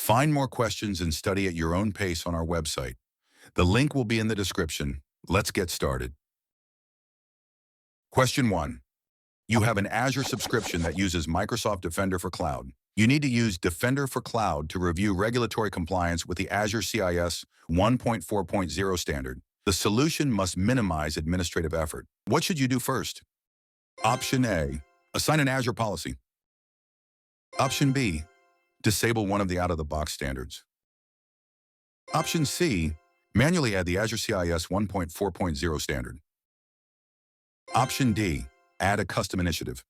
Find more questions and study at your own pace on our website. The link will be in the description. Let's get started. Question 1. You have an Azure subscription that uses Microsoft Defender for Cloud. You need to use Defender for Cloud to review regulatory compliance with the Azure CIS 1.4.0 standard. The solution must minimize administrative effort. What should you do first? Option A, assign an Azure policy. Option B, disable one of the out-of-the-box standards. Option C, manually add the Azure CIS 1.4.0 standard. Option D, add a custom initiative.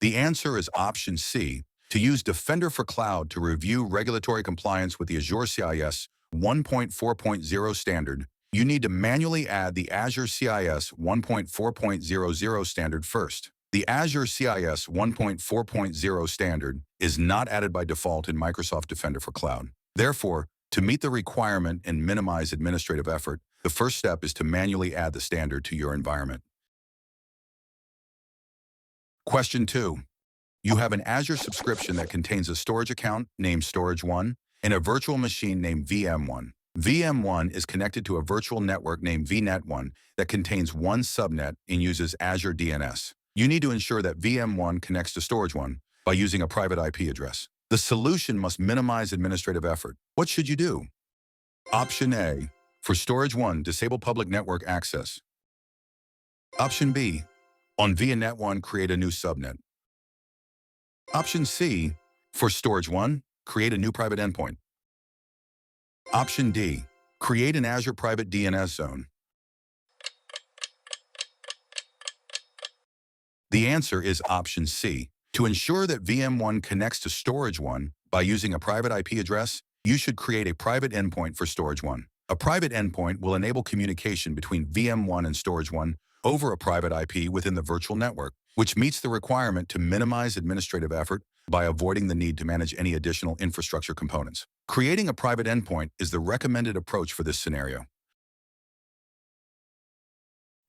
The answer is option C, to use Defender for Cloud to review regulatory compliance with the Azure CIS 1.4.0 standard. You need to manually add the Azure CIS 1.4.00 standard first. The Azure CIS 1.4.0 standard is not added by default in Microsoft Defender for Cloud. Therefore, to meet the requirement and minimize administrative effort, the first step is to manually add the standard to your environment. Question 2. You have an Azure subscription that contains a storage account named Storage1 and a virtual machine named VM1. VM1 is connected to a virtual network named VNet1 that contains one subnet and uses Azure DNS. You need to ensure that VM1 connects to Storage1 by using a private IP address. The solution must minimize administrative effort. What should you do? Option A, for Storage1, disable public network access. Option B, on VNet1, create a new subnet. Option C, for Storage1, create a new private endpoint. Option D, create an Azure private DNS zone. The answer is option C. To ensure that VM1 connects to Storage1 by using a private IP address, you should create a private endpoint for Storage1. A private endpoint will enable communication between VM1 and Storage1 over a private IP within the virtual network, which meets the requirement to minimize administrative effort by avoiding the need to manage any additional infrastructure components. Creating a private endpoint is the recommended approach for this scenario.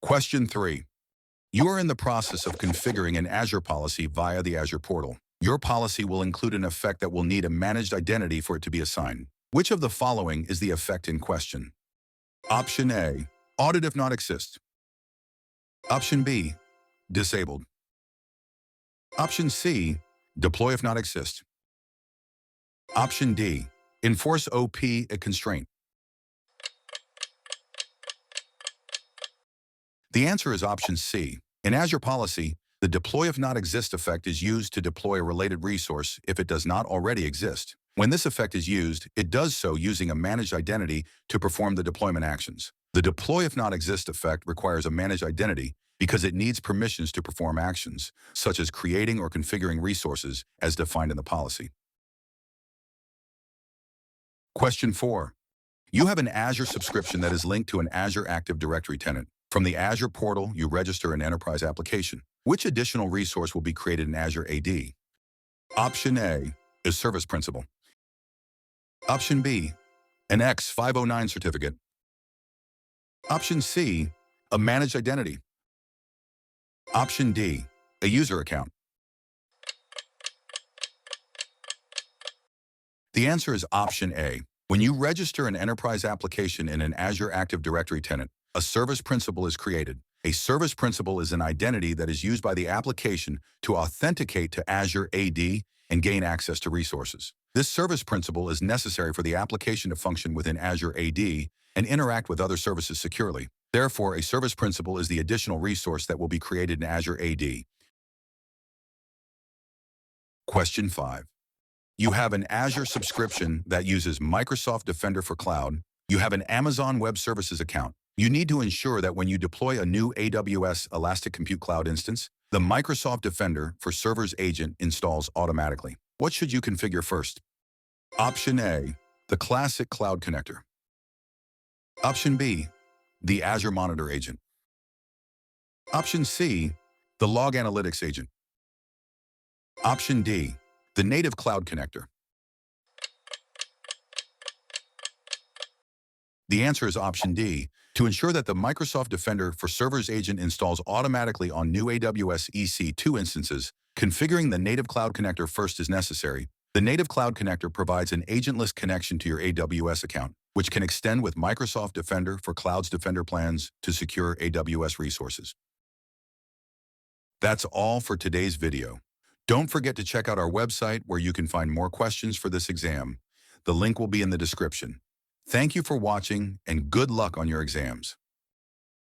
Question 3. You are in the process of configuring an Azure policy via the Azure portal. Your policy will include an effect that will need a managed identity for it to be assigned. Which of the following is the effect in question? Option A, audit if not exist. Option B, disabled. Option C, deploy if not exist. Option D, enforce OP a constraint. The answer is option C. In Azure policy, the deploy if not exist effect is used to deploy a related resource if it does not already exist. When this effect is used, it does so using a managed identity to perform the deployment actions. The deploy if not exist effect requires a managed identity because it needs permissions to perform actions, such as creating or configuring resources as defined in the policy. Question 4. You have an Azure subscription that is linked to an Azure Active Directory tenant. From the Azure portal, you register an enterprise application. Which additional resource will be created in Azure AD? Option A is Service Principal. Option B, an AZ-500 certificate. Option C, a managed identity. Option D, a user account. The answer is option A. When you register an enterprise application in an Azure Active Directory tenant, a service principal is created. A service principal is an identity that is used by the application to authenticate to Azure AD and gain access to resources. This service principal is necessary for the application to function within Azure AD and interact with other services securely. Therefore, a service principal is the additional resource that will be created in Azure AD. Question 5. You have an Azure subscription that uses Microsoft Defender for Cloud. You have an Amazon Web Services account. You need to ensure that when you deploy a new AWS Elastic Compute Cloud instance, the Microsoft Defender for Servers agent installs automatically. What should you configure first? Option A, the classic cloud connector. Option B, the Azure Monitor agent. Option C, the Log Analytics agent. Option D, the native cloud connector. The answer is option D. To ensure that the Microsoft Defender for Servers agent installs automatically on new AWS EC2 instances, Configuring the native cloud connector first is necessary. The native cloud connector provides an agentless connection to your AWS account, which can extend with Microsoft Defender for Cloud's Defender plans to secure AWS resources. That's all for today's video. Don't forget to check out our website where you can find more questions for this exam. The link will be in the description. Thank you for watching and good luck on your exams.